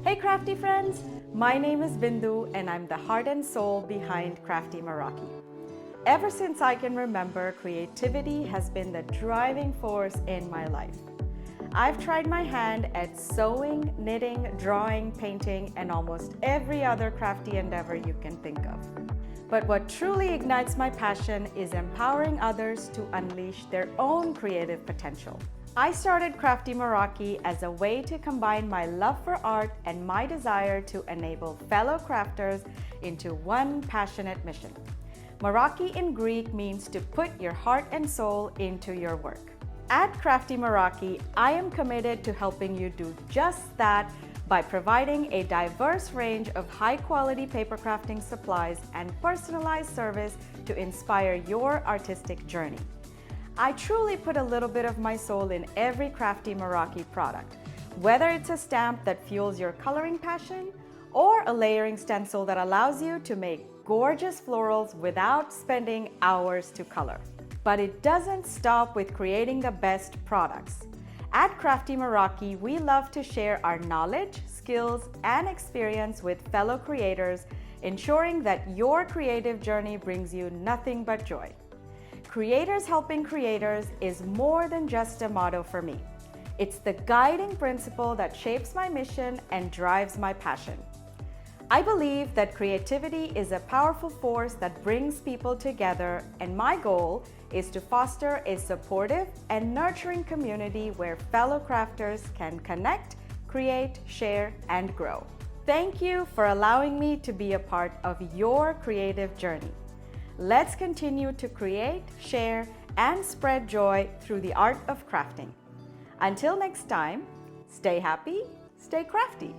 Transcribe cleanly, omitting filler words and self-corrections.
Hey crafty friends, my name is Bindu and I'm the heart and soul behind Crafty Meraki. Ever since I can remember, creativity has been the driving force in my life. I've tried my hand at sewing, knitting, drawing, painting, and almost every other crafty endeavor you can think of. But what truly ignites my passion is empowering others to unleash their own creative potential. I started Crafty Meraki as a way to combine my love for art and my desire to enable fellow crafters into one passionate mission. Meraki in Greek means to put your heart and soul into your work. At Crafty Meraki, I am committed to helping you do just that by providing a diverse range of high-quality paper crafting supplies and personalized service to inspire your artistic journey. I truly put a little bit of my soul in every Crafty Meraki product, whether it's a stamp that fuels your coloring passion or a layering stencil that allows you to make gorgeous florals without spending hours to color. But it doesn't stop with creating the best products. At Crafty Meraki, we love to share our knowledge, skills, and experience with fellow creators, ensuring that your creative journey brings you nothing but joy. Creators helping creators is more than just a motto for me. It's the guiding principle that shapes my mission and drives my passion. I believe that creativity is a powerful force that brings people together, and my goal is to foster a supportive and nurturing community where fellow crafters can connect, create, share, and grow. Thank you for allowing me to be a part of your creative journey. Let's continue to create, share, and spread joy through the art of crafting. Until next time, stay happy, stay crafty.